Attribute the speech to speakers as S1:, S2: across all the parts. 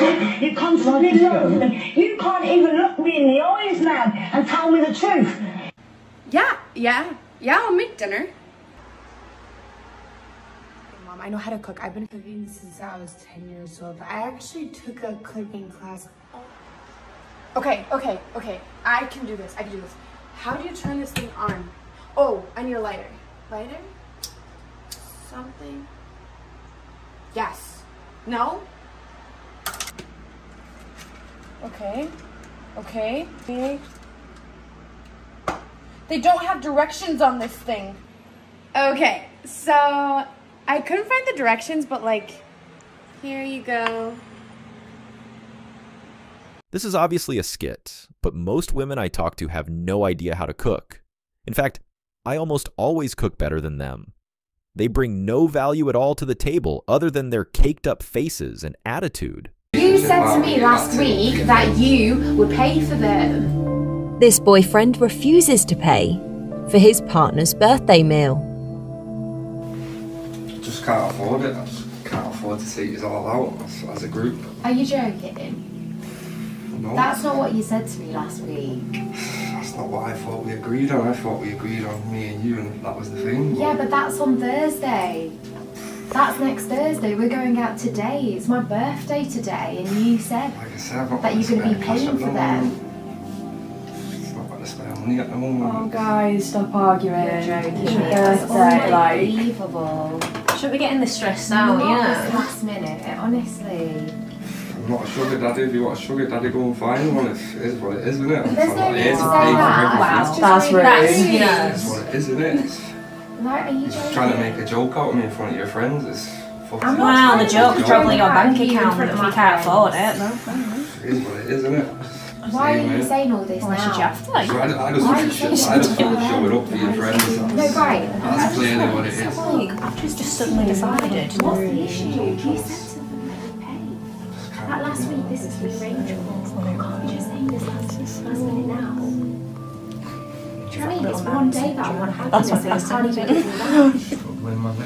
S1: bullshit. You constantly lie. And you can't even look me in the eyes, man, and tell me the truth.
S2: Yeah, I'll make dinner. Mom, I know how to cook. I've been cooking since I was 10 years old. I actually took a cooking class. Okay. I can do this. How do you turn this thing on? Oh, I need a lighter. Lighter? Something? Yes. No? Okay. They don't have directions on this thing. Okay, so I couldn't find the directions, but like, here you go.
S3: This is obviously a skit, but most women I talk to have no idea how to cook. In fact, I almost always cook better than them. They bring no value at all to the table other than their caked up faces and attitude.
S2: You said to me last week that you would pay for them.
S4: This boyfriend refuses to pay for his partner's birthday meal.
S5: Just can't afford it. I just can't afford to take it all out as a group.
S2: Are you joking?
S5: No.
S2: That's not what you said to me last week.
S5: That's not what I thought we agreed on. I thought we agreed on me and you, and that was the thing.
S2: Yeah, but that's on Thursday. That's next Thursday. We're going out today. It's my birthday today, and you said,
S5: like I said,
S2: that you're going to be paying for them.
S5: Spare money at the moment.
S6: Oh guys, stop arguing.
S2: It's
S6: your birthday, like.
S2: Unbelievable.
S7: Shouldn't be getting this stressed out,
S2: Not this last minute, honestly.
S5: I'm not a sugar daddy. If you want a sugar daddy, go and find one. It is what it is, isn't it?
S2: There's no need to say that.
S6: Wow,
S2: That's
S6: rude.
S5: It's what it is, isn't it?
S2: No, are you joking?
S5: Trying to make a joke out of me in front of your friends is fucking...
S7: Well, the joke's probably your bank account if you can't afford it.
S5: It is what it is, isn't it?
S2: Why are you saying all this now?
S7: Why should you have to?
S5: I just want to show it up for your friends.
S2: No, right.
S5: That's clearly what it is.
S7: I've just suddenly decided.
S2: What's the issue? You said to them that we pay. Like last week, this is rearrangeable. Can't you just say this last minute now? Do you know what I mean? It's one day that I want happiness and I can't even do that.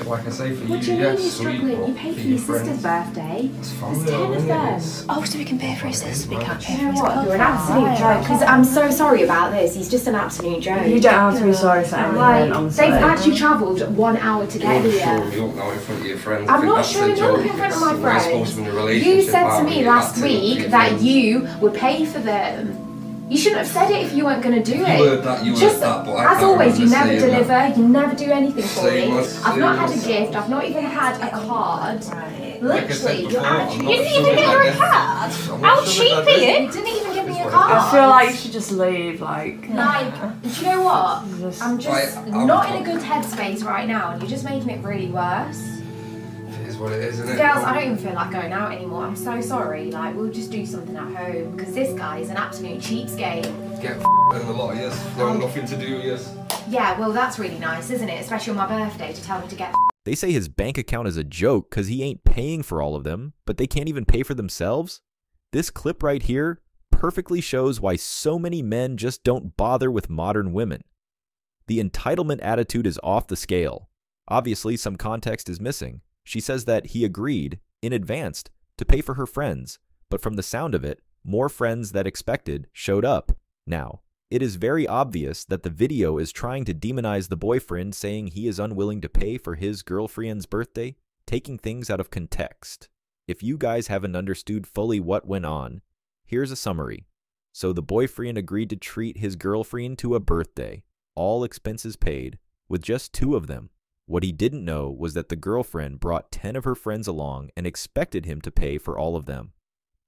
S5: Like I say, for
S2: What do
S5: you,
S2: you mean
S5: yes,
S2: you're
S5: sweet,
S2: struggling?
S5: but
S2: You paid for
S5: your
S2: your sister's
S5: friends,
S2: birthday.
S5: it's
S2: There's
S5: family,
S2: 10 of
S5: isn't
S2: them.
S5: it?
S7: Oh, so we can pay for his sister, but we can't pay
S2: You
S7: for
S2: know
S7: his
S2: what? You're an absolute joke. Because I'm so sorry about this. He's just an absolute joke.
S6: You don't have to be sorry for anything,
S2: Like,
S6: honestly.
S2: they've actually travelled 1 hour to get
S5: You're
S2: here.
S5: showing me up now in front of your friends. I
S2: I'm
S5: think
S2: not
S5: that's the
S2: showing up
S5: joke.
S2: in front of
S5: It's
S2: my
S5: the way it's supposed
S2: friends.
S5: to be in a
S2: You
S5: relationship,
S2: said to
S5: aren't
S2: me
S5: you?
S2: last
S5: That's it,
S2: week
S5: your
S2: that
S5: friends.
S2: you would pay for them. You shouldn't have said it if you weren't going to do it.
S5: You heard that, you heard
S2: Just,
S5: that, but I
S2: as
S5: can't
S2: always, you
S5: remember
S2: never
S5: saying
S2: deliver,
S5: that.
S2: you never do anything for
S5: Same
S2: me.
S5: as-
S2: I've not
S5: same
S2: had a
S5: as-
S2: gift, I've not even had a card.
S5: Like I said
S2: Literally,
S5: before,
S2: you're
S5: I'm
S2: actually...
S5: not
S7: You didn't
S5: sugar
S7: even get her a
S5: daddy.
S7: card.
S5: I'm
S7: How
S5: not sugar
S7: cheap are
S5: daddy.
S7: you?
S2: You didn't even give me a
S5: It's
S2: card.
S6: I feel like you should just leave, like.
S2: Like, do you know what? I'm just
S5: Right,
S2: not in a good headspace right now, and you're just making it really worse.
S5: It is what it is, isn't it?
S2: Girls, I don't even feel like going out anymore. I'm so sorry. Like, we'll just do something at home because this guy is an absolute cheapskate.
S5: Get f***ed in a lot of years. There was nothing to do, yes.
S2: Yeah, well, that's really nice, isn't it? Especially on my birthday to tell me to get.
S3: They say his bank account is a joke because he ain't paying for all of them, but they can't even pay for themselves? This clip right here perfectly shows why so many men just don't bother with modern women. The entitlement attitude is off the scale. Obviously, some context is missing. She says that he agreed, in advance, to pay for her friends, but from the sound of it, more friends than expected showed up. Now, it is very obvious that the video is trying to demonize the boyfriend, saying he is unwilling to pay for his girlfriend's birthday, taking things out of context. If you guys haven't understood fully what went on, here's a summary. So the boyfriend agreed to treat his girlfriend to a birthday, all expenses paid, with just 2 of them. What he didn't know was that the girlfriend brought 10 of her friends along and expected him to pay for all of them.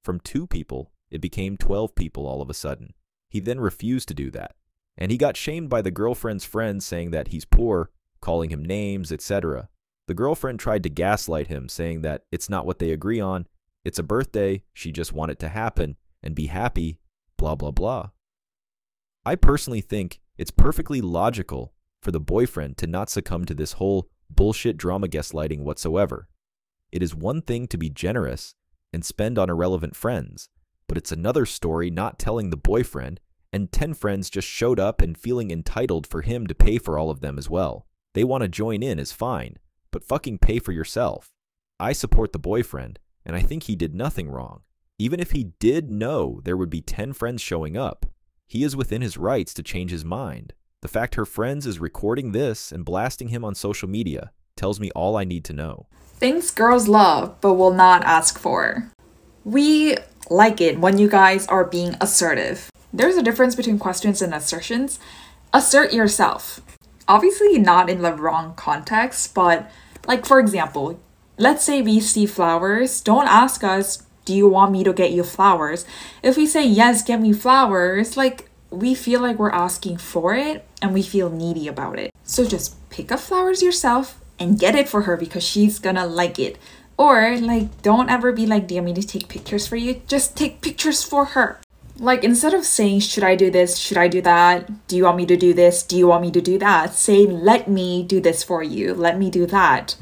S3: From 2 people, it became 12 people all of a sudden. He then refused to do that, and he got shamed by the girlfriend's friends saying that he's poor, calling him names, etc. The girlfriend tried to gaslight him, saying that it's not what they agree on, it's a birthday, she just wanted it to happen, and be happy, blah blah blah. I personally think it's perfectly logical for the boyfriend to not succumb to this whole bullshit drama gaslighting whatsoever. It is one thing to be generous and spend on irrelevant friends, but it's another story not telling the boyfriend, and 10 friends just showed up and feeling entitled for him to pay for all of them as well. They want to join in is fine, but fucking pay for yourself. I support the boyfriend, and I think he did nothing wrong. Even if he did know there would be 10 friends showing up, he is within his rights to change his mind. The fact her friends is recording this and blasting him on social media tells me all I need to know.
S8: Things girls love but will not ask for. We like it when you guys are being assertive. There's a difference between questions and assertions. Assert yourself. Obviously not in the wrong context, but like for example, let's say we see flowers. Don't ask us, do you want me to get you flowers? If we say yes, get me flowers, like we feel like we're asking for it and we feel needy about it. So just pick up flowers yourself and get it for her because she's gonna like it. Or like, don't ever be like, do you want me to take pictures for you? Just take pictures for her. Like, instead of saying, should I do this? Should I do that? Do you want me to do this? Do you want me to do that? Say, let me do this for you. Let me do that.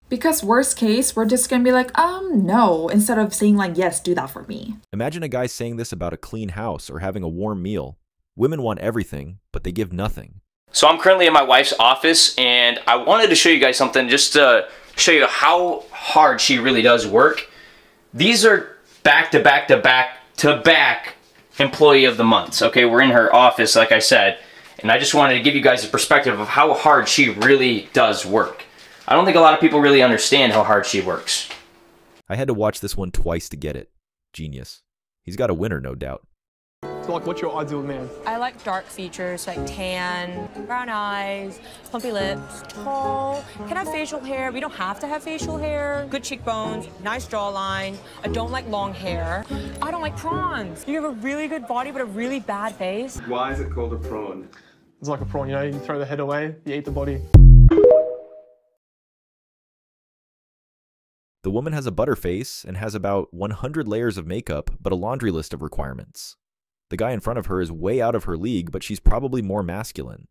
S8: Because worst case, we're just gonna be like, no, instead of saying like, yes, do that for me.
S3: Imagine a guy saying this about a clean house or having a warm meal. Women want everything, but they give nothing.
S9: So I'm currently in my wife's office, and I wanted to show you guys something just to show you how hard she really does work. These are back to back to back to back employee of the months. Okay, we're in her office, like I said, and I just wanted to give you guys a perspective of how hard she really does work. I don't think a lot of people really understand how hard she works.
S3: I had to watch this one twice to get it. Genius. He's got a winner, no doubt.
S10: So like, what's your ideal man?
S11: I like dark features, like tan, brown eyes, pumpy lips, tall, can have facial hair. We don't have to have facial hair. Good cheekbones, nice jawline. I don't like long hair. I don't like prawns. You have a really good body, but a really bad face.
S5: Why is it called a prawn?
S10: It's like a prawn, you know, you throw the head away, you eat the body.
S3: The woman has a butterface and has about 100 layers of makeup, but a laundry list of requirements. The guy in front of her is way out of her league, but she's probably more masculine.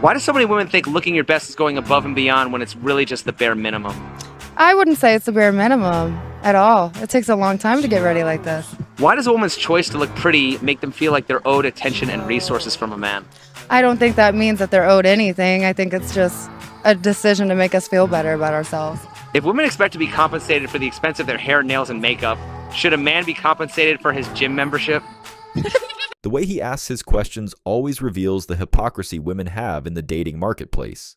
S12: Why do so many women think looking your best is going above and beyond when it's really just the bare minimum?
S13: I wouldn't say it's the bare minimum at all. It takes a long time to get ready like this.
S12: Why does a woman's choice to look pretty make them feel like they're owed attention and resources from a man?
S13: I don't think that means that they're owed anything. I think it's just a decision to make us feel better about ourselves.
S12: If women expect to be compensated for the expense of their hair, nails, and makeup, should a man be compensated for his gym membership?
S3: The way he asks his questions always reveals the hypocrisy women have in the dating marketplace.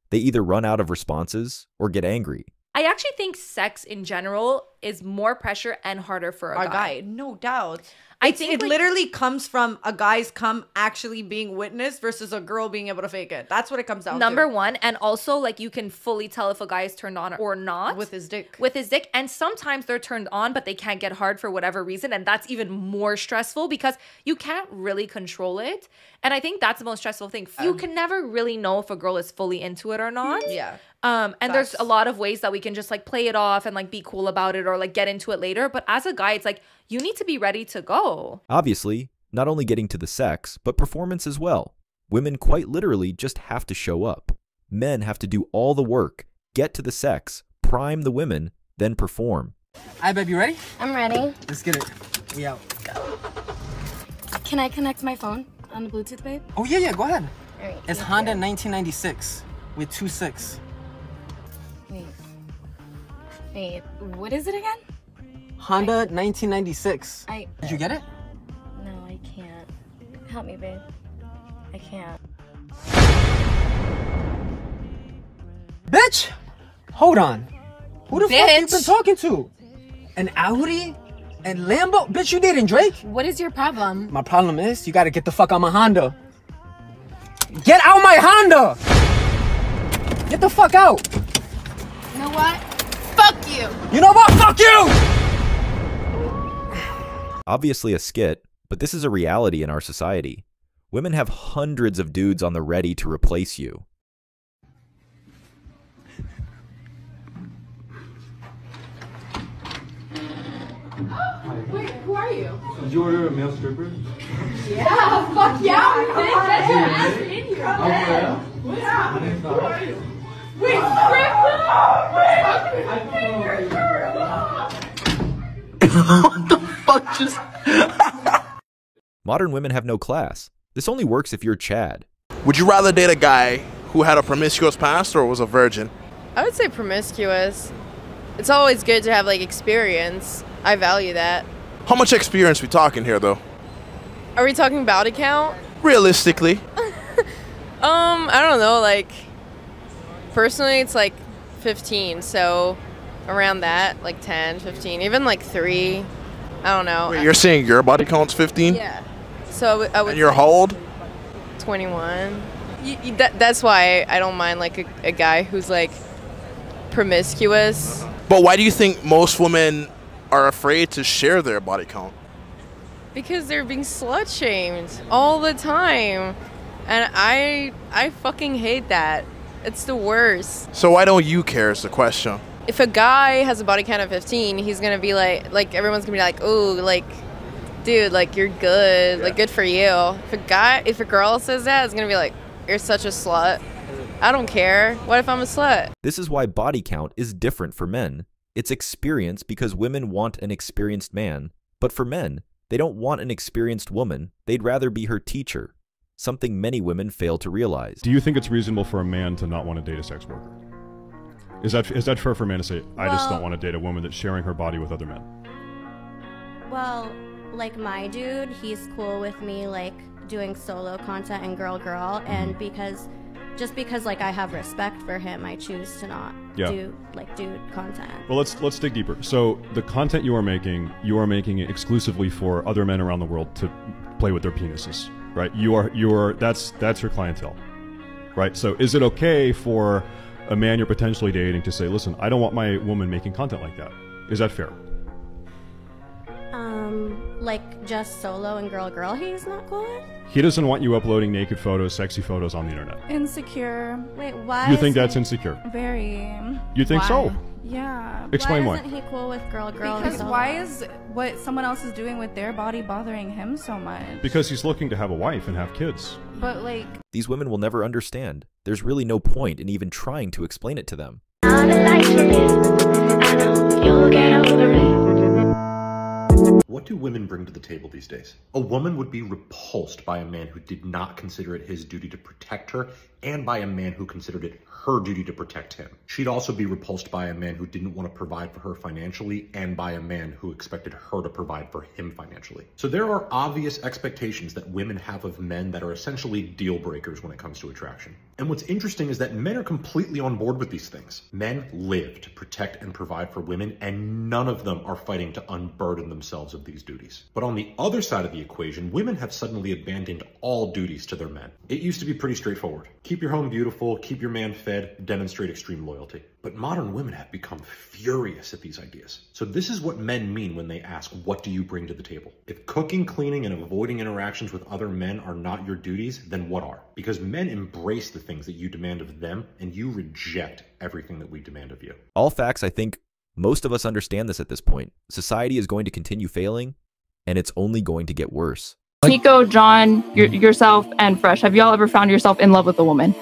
S3: They either run out of responses or get angry.
S14: I actually think sex in general is more pressure and harder for a guy.
S15: No doubt.
S14: I think
S15: it literally comes from a guy's cum actually being witnessed versus a girl being able to fake it. That's what it comes down to.
S14: Number one, and also like you can fully tell if a guy is turned on or not.
S15: With his dick.
S14: With his dick. And sometimes they're turned on, but they can't get hard for whatever reason. And that's even more stressful because you can't really control it. And I think that's the most stressful thing. You can never really know if a girl is fully into it or not.
S15: Yeah.
S14: And there's a lot of ways that we can just like play it off and like be cool about it or like get into it later. But as a guy, it's like you need to be ready to go.
S3: Obviously, not only getting to the sex, but performance as well. Women quite literally just have to show up. Men have to do all the work, get to the sex, prime the women, then perform.
S16: Hi, babe, you ready?
S17: I'm ready.
S16: Let's get it. We out.
S17: Can I connect my phone on the Bluetooth, babe?
S16: Oh, yeah, go ahead.
S17: All right,
S16: it's Honda 1996 with 2.6.
S17: Wait, what is it again?
S16: Honda 1996. Did you get it?
S17: No, I can't. Help me, babe. I can't.
S16: Bitch! Hold on. Who the fuck you been talking to? An Audi? And Lambo? Bitch, you dating Drake?
S17: What is your problem?
S16: My problem is you gotta get the fuck out my Honda. Get out my Honda! Get the fuck out!
S17: You know what? Fuck you!
S16: You know what? Fuck you!
S3: Obviously a skit, but this is a reality in our society. Women have hundreds of dudes on the ready to replace you.
S2: Wait, who are you?
S5: Did you order a male stripper?
S2: Yeah, fuck yeah, we did. Get your ass in here.
S5: Yeah.
S2: Yeah. Who are you? Wait,
S16: What the fuck just...
S3: Modern women have no class. This only works if you're Chad.
S18: Would you rather date a guy who had a promiscuous past or was a virgin?
S19: I would say promiscuous. It's always good to have like experience. I value that.
S18: How much experience we talking here, though?
S19: Are we talking body count?
S18: Realistically.
S19: I don't know, like, personally, it's like 15, so around that, like 10, 15, even like 3, I don't know.
S18: Wait, you're saying your body count's 15?
S19: Yeah. So I would
S18: And you're how old?
S19: 21. That's why I don't mind, like, a guy who's, like, promiscuous.
S18: But why do you think most women are afraid to share their body count?
S19: Because they're being slut-shamed all the time. And I fucking hate that. It's the worst.
S18: So why don't you care is the question.
S19: If a guy has a body count of 15, he's gonna be like everyone's gonna be like, oh, like, dude, like, you're good, like, good for you. If a girl says that, it's gonna be like, you're such a slut. I don't care. What if I'm a slut?
S3: This is why body count is different for men. It's experience because women want an experienced man, but for men, they don't want an experienced woman. They'd rather be her teacher. Something many women fail to realize.
S20: Do you think it's reasonable for a man to not want to date a sex worker? Is that fair for a man to say, I just don't want to date a woman that's sharing her body with other men?
S17: Well, like my dude, he's cool with me like doing solo content and girl, and just because like I have respect for him, I choose to not do like dude content.
S20: Well, let's dig deeper. So the content you are making it exclusively for other men around the world to play with their penises, right? That's your clientele, right? So is it okay for a man you're potentially dating to say, listen, I don't want my woman making content like that? Is that fair?
S17: Like just solo and girl, he's not cool with?
S20: He doesn't want you uploading naked photos, sexy photos on the internet.
S21: Insecure.
S17: Wait, why?
S20: You think that's insecure?
S21: Very.
S20: You think so?
S21: Yeah.
S20: Explain why.
S17: Why isn't he cool with girl?
S21: Because why is what someone else is doing with their body bothering him so much?
S20: Because he's looking to have a wife and have kids.
S21: But like...
S3: These women will never understand. There's really no point in even trying to explain it to them.
S22: What do women bring to the table these days? A woman would be repulsed by a man who did not consider it his duty to protect her, and by a man who considered it her duty to protect him. She'd also be repulsed by a man who didn't want to provide for her financially, and by a man who expected her to provide for him financially. So there are obvious expectations that women have of men that are essentially deal breakers when it comes to attraction. And what's interesting is that men are completely on board with these things. Men live to protect and provide for women, and none of them are fighting to unburden themselves of these duties. But on the other side of the equation, women have suddenly abandoned all duties to their men. It used to be pretty straightforward. Keep your home beautiful, keep your man fed, demonstrate extreme loyalty. But modern women have become furious at these ideas. So this is what men mean when they ask, what do you bring to the table? If cooking, cleaning, and avoiding interactions with other men are not your duties, then what are? Because men embrace the things that you demand of them, and you reject everything that we demand of you.
S3: All facts, I think most of us understand this at this point. Society is going to continue failing, and it's only going to get worse.
S23: Nico, John, yourself, and Fresh, have y'all ever found yourself in love with a woman?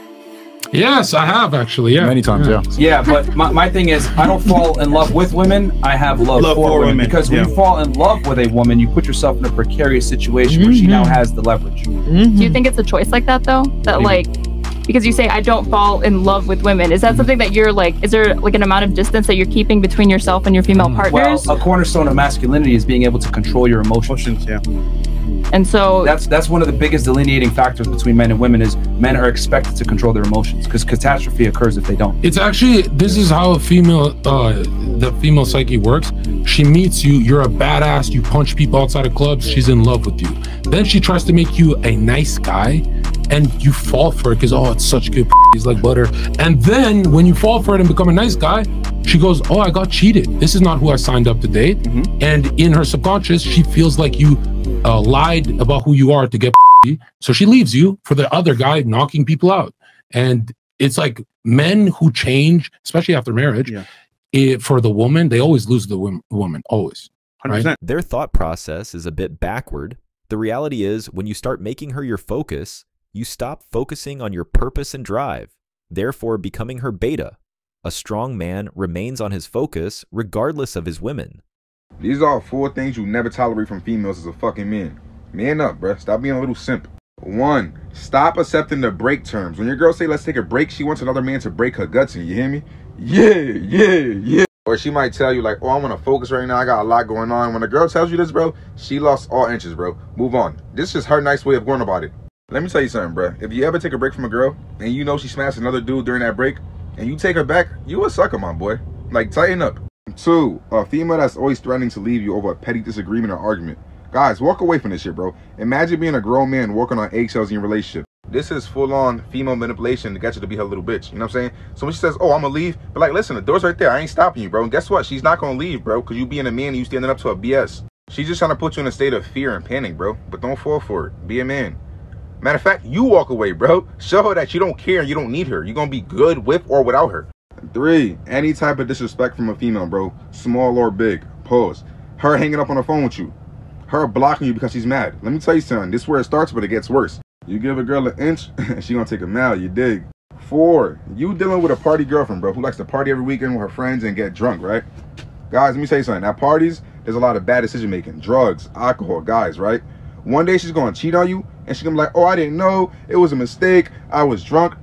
S24: Yes, I have actually. Yeah,
S25: many times. Yeah, but my thing is, I don't fall in love with women. I have love for women. Because when you fall in love with a woman, you put yourself in a precarious situation where she now has the leverage.
S23: Do you think it's a choice like that though? That like, because you say I don't fall in love with women. Is that something that you're like? Is there like an amount of distance that you're keeping between yourself and your female partners?
S25: Well, a cornerstone of masculinity is being able to control your emotions. Yeah.
S23: And so
S25: that's one of the biggest delineating factors between men and women is men are expected to control their emotions because catastrophe occurs if they don't.
S24: It's actually, this is how a female, the female psyche works. She meets you, you're a badass, you punch people outside of clubs, she's in love with you. Then she tries to make you a nice guy and you fall for it because, oh, it's such good, he's like butter. And then when you fall for it and become a nice guy, she goes, oh, I got cheated. This is not who I signed up to date. And in her subconscious, she feels like you lied about who you are to get so she leaves you for the other guy knocking people out. And it's like men who change, especially after marriage, for the woman, they always lose the woman, always. 100%. Right?
S3: Their thought process is a bit backward. The reality is when you start making her your focus, you stop focusing on your purpose and drive, therefore becoming her beta. A strong man remains on his focus regardless of his women.
S26: These are 4 things you never tolerate from females as a fucking man. Man up, bruh. Stop being a little simp. 1, stop accepting the break terms. When your girl say, let's take a break, she wants another man to break her guts in. You hear me? Yeah. Or she might tell you like, oh, I want to focus right now. I got a lot going on. When a girl tells you this, bro, she lost all inches, bro. Move on. This is her nice way of going about it. Let me tell you something, bro. If you ever take a break from a girl and you know she smashed another dude during that break and you take her back, you a sucker, my boy. Like, tighten up. 2, a female that's always threatening to leave you over a petty disagreement or argument. Guys, walk away from this shit, bro. Imagine being a grown man walking on eggshells in your relationship. This is full-on female manipulation to get you to be her little bitch. You know what I'm saying? So when she says, oh, I'm gonna leave, but like, listen, the door's right there. I ain't stopping you, bro. And guess what? She's not gonna leave, bro, because you being a man and you standing up to a BS. She's just trying to put you in a state of fear and panic, bro. But don't fall for it. Be a man. Matter of fact, you walk away, bro. Show her that you don't care and you don't need her. You're gonna be good with or without her. 3, any type of disrespect from a female, bro. Small or big. Pause. Her hanging up on the phone with you. Her blocking you because she's mad. Let me tell you something. This is where it starts, but it gets worse. You give a girl an inch, and she gonna take a mile, you dig? 4, you dealing with a party girlfriend, bro, who likes to party every weekend with her friends and get drunk, right? Guys, let me tell you something. At parties, there's a lot of bad decision making. Drugs, alcohol, guys, right? One day she's gonna cheat on you, and she's gonna be like, oh, I didn't know. It was a mistake. I was drunk.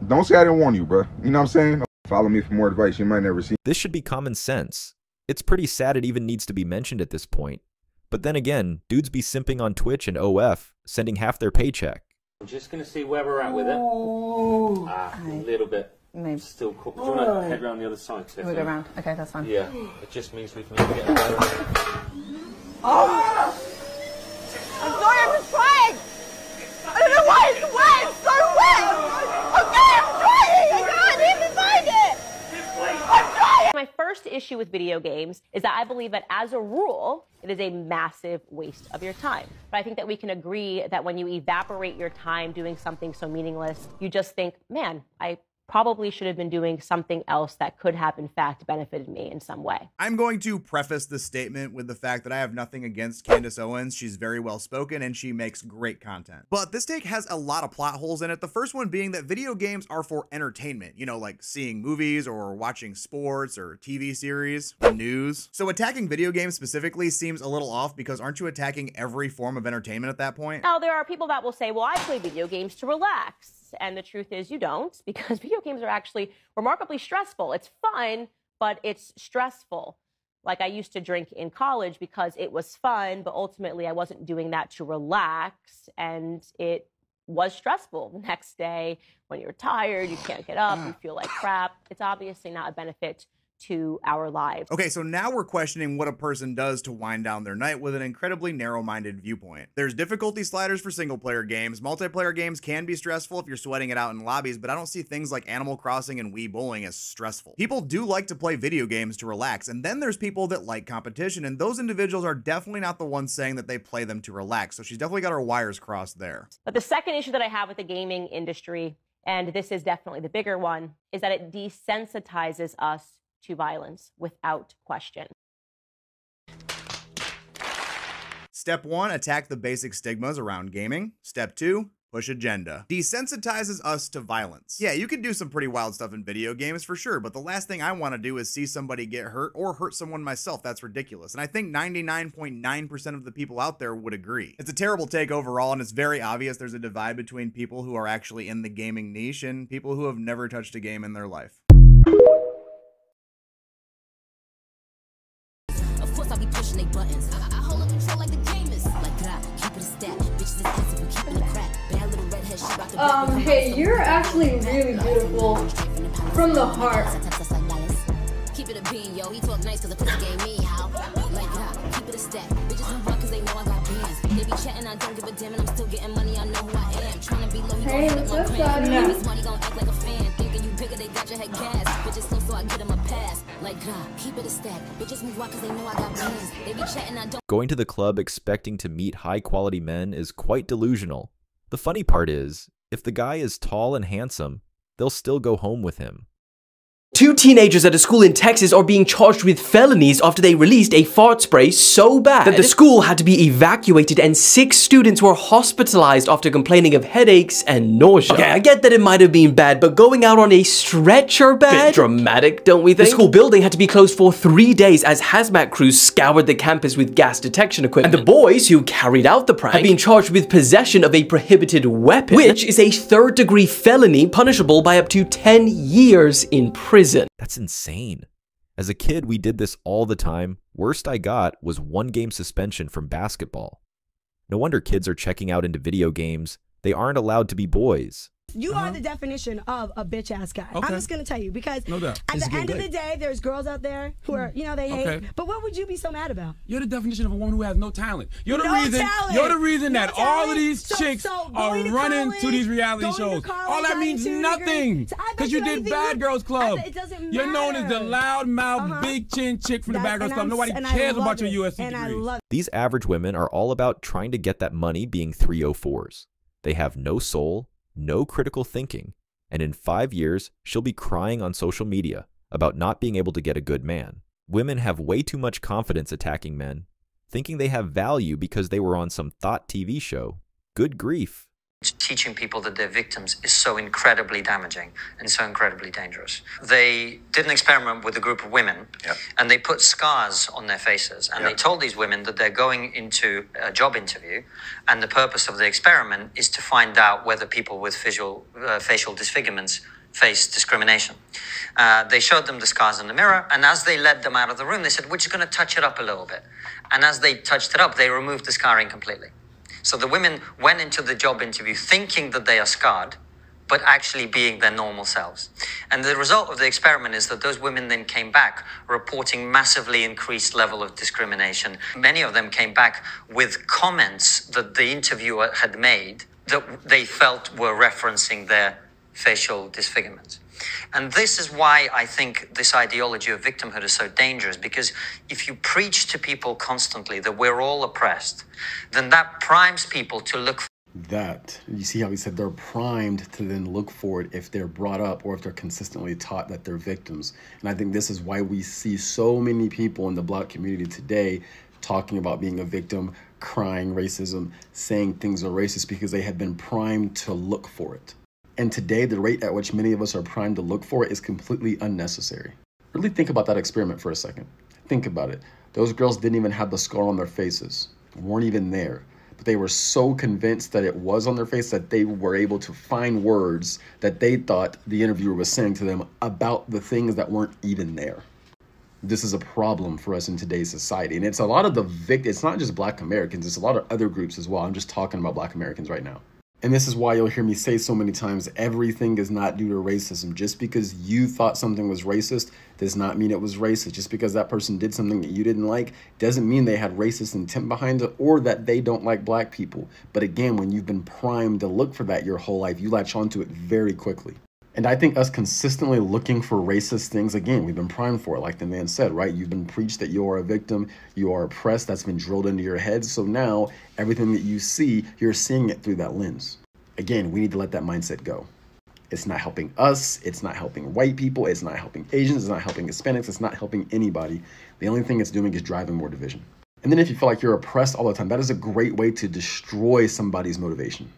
S26: Don't say I didn't warn you, bro. You know what I'm saying? Follow me for more advice you might never see.
S3: This should be common sense. It's pretty sad it even needs to be mentioned at this point. But then again, dudes be simping on Twitch and OF, sending half their paycheck.
S1: I'm just going to see where we're at with it. A little bit.
S4: Maybe.
S1: Still cool. Do you want to head around the other side?
S4: We'll go around. Okay, that's fine.
S1: Yeah. It just means we can get a better...
S4: Oh! I'm sorry, I'm just trying! I don't know why it's wet! It's so wet! Okay, I'm trying! I can't even find it! I'm trying!
S11: My first issue with video games is that I believe that as a rule, it is a massive waste of your time. But I think that we can agree that when you evaporate your time doing something so meaningless, you just think, man, I probably should have been doing something else that could have in fact benefited me in some way.
S6: I'm going to preface this statement with the fact that I have nothing against Candace Owens. She's very well spoken and she makes great content. But this take has a lot of plot holes in it. The first one being that video games are for entertainment, you know, like seeing movies or watching sports or TV series, the news. So attacking video games specifically seems a little off because aren't you attacking every form of entertainment at that point?
S11: Now, there are people that will say, well, I play video games to relax. And the truth is you don't, because video games are actually remarkably stressful. It's fun, but it's stressful. Like I used to drink in college because it was fun, but ultimately I wasn't doing that to relax. And it was stressful the next day when you're tired, you can't get up, you feel like crap. It's obviously not a benefit to our lives.
S6: Okay, so now we're questioning what a person does to wind down their night with an incredibly narrow-minded viewpoint. There's difficulty sliders for single-player games. Multiplayer games can be stressful if you're sweating it out in lobbies, but I don't see things like Animal Crossing and Wii Bowling as stressful. People do like to play video games to relax, and then there's people that like competition, and those individuals are definitely not the ones saying that they play them to relax, so she's definitely got her wires crossed there.
S11: But the second issue that I have with the gaming industry, and this is definitely the bigger one, is that it desensitizes us to violence without question.
S6: Step 1, attack the basic stigmas around gaming. Step 2, push agenda. Desensitizes us to violence. Yeah, you can do some pretty wild stuff in video games for sure, but the last thing I want to do is see somebody get hurt or hurt someone myself. That's ridiculous. And I think 99.9% of the people out there would agree. It's a terrible take overall, and it's very obvious there's a divide between people who are actually in the gaming niche and people who have never touched a game in their life.
S7: I'll be pushing they buttons. I hold up control like the gamers. Like that, keep it a stat. Bitches is active and keeping the crack. Bad little redhead, she about to
S8: hey, you're actually really beautiful. From the heart.
S7: Keep it a bean, yo. He talk nice cause the pussy gave me how. Like that, keep it a stat. Bitches move on cause they know I got bands. They be chatting, I don't give a damn, and I'm still getting money, I know who I am. Trying to be low, he
S8: hey,
S7: gon' hit
S8: what's
S7: up
S8: up,
S7: no. This money gon' act like a fan. Thinking you bigger, they got your head gas. Bitches slow, so I get him a pass. Like that, keep it a stat. Bitches move on cause they know I got bands. They be chatting, I don't.
S3: Going to the club expecting to meet high-quality men is quite delusional. The funny part is, if the guy is tall and handsome, they'll still go home with him.
S9: 2 teenagers at a school in Texas are being charged with felonies after they released a fart spray so bad that the school had to be evacuated and 6 students were hospitalized after complaining of headaches and nausea. Okay, I get that it might have been bad, but going out on a stretcher bed? Bit dramatic, don't we think? The school building had to be closed for 3 days as hazmat crews scoured the campus with gas detection equipment. And the boys who carried out the prank have been charged with possession of a prohibited weapon, which is a 3rd-degree felony punishable by up to 10 years in prison.
S3: That's insane. As a kid, we did this all the time. Worst I got was 1-game suspension from basketball. No wonder kids are checking out into video games. They aren't allowed to be boys.
S5: You are the definition of a bitch ass guy.
S24: Okay.
S5: I'm just gonna tell you because
S24: No doubt.
S5: at
S24: It's
S5: the end of
S24: good.
S5: the day, there's girls out there who are, you know, they hate.
S24: Okay.
S5: But what would you be so mad about?
S24: You're the definition of a woman who has no talent. You're the
S5: No
S24: reason.
S5: talent.
S24: You're the reason
S5: No
S24: that all of
S5: talent.
S24: these chicks are
S5: going to
S24: running
S5: college,
S24: to these reality
S5: going to
S24: shows.
S5: college,
S24: All that
S5: having
S24: means
S5: 2
S24: nothing.
S5: degrees. I bet
S24: Because you did
S5: anything
S24: Bad
S5: would-
S24: Girls Club.
S5: It doesn't
S24: You're known as the
S5: matter.
S24: loudmouth, big chin chick from the Bad Girls Club. Nobody cares about your USC degrees.
S3: These average women are all about trying to get that money being 304s. They have no soul, no critical thinking, and in 5 years, she'll be crying on social media about not being able to get a good man. Women have way too much confidence attacking men, thinking they have value because they were on some thought TV show. Good grief.
S10: Teaching people that they're victims is so incredibly damaging and so incredibly dangerous. They did an experiment with a group of women, and they put scars on their faces, and they told these women that they're going into a job interview, and the purpose of the experiment is to find out whether people with facial disfigurements face discrimination. They showed them the scars in the mirror, and as they led them out of the room, they said, we're just going to touch it up a little bit. And as they touched it up, they removed the scarring completely. So the women went into the job interview thinking that they are scarred, but actually being their normal selves. And the result of the experiment is that those women then came back reporting massively increased level of discrimination. Many of them came back with comments that the interviewer had made that they felt were referencing their facial disfigurements. And this is why I think this ideology of victimhood is so dangerous, because if you preach to people constantly that we're all oppressed, then that primes people to look for
S12: that. You see how he said they're primed to then look for it if they're brought up or if they're consistently taught that they're victims. And I think this is why we see so many people in the Black community today talking about being a victim, crying racism, saying things are racist because they have been primed to look for it. And today, the rate at which many of us are primed to look for it is completely unnecessary. Really think about that experiment for a second. Think about it. Those girls didn't even have the scar on their faces, weren't even there. But they were so convinced that it was on their face that they were able to find words that they thought the interviewer was saying to them about the things that weren't even there. This is a problem for us in today's society. And it's a lot of the it's not just Black Americans, it's a lot of other groups as well. I'm just talking about Black Americans right now. And this is why you'll hear me say so many times, everything is not due to racism. Just because you thought something was racist does not mean it was racist. Just because that person did something that you didn't like doesn't mean they had racist intent behind it or that they don't like Black people. But again, when you've been primed to look for that your whole life, you latch onto it very quickly. And I think us consistently looking for racist things, again, we've been primed for it, like the man said, right? You've been preached that you are a victim, you are oppressed, that's been drilled into your head. So now everything that you see, you're seeing it through that lens. Again, we need to let that mindset go. It's not helping us, it's not helping white people, it's not helping Asians, it's not helping Hispanics, it's not helping anybody. The only thing it's doing is driving more division. And then if you feel like you're oppressed all the time, that is a great way to destroy somebody's motivation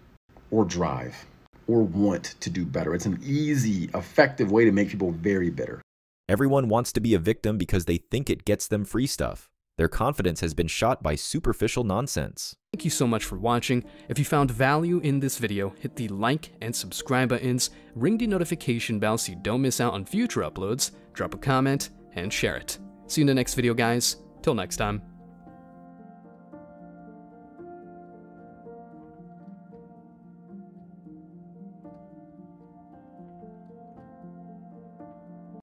S12: or drive or want to do better. It's an easy, effective way to make people very bitter.
S3: Everyone wants to be a victim because they think it gets them free stuff. Their confidence has been shot by superficial nonsense.
S9: Thank you so much for watching. If you found value in this video, hit the like and subscribe buttons, ring the notification bell so you don't miss out on future uploads, drop a comment, and share it. See you in the next video, guys. Till next time.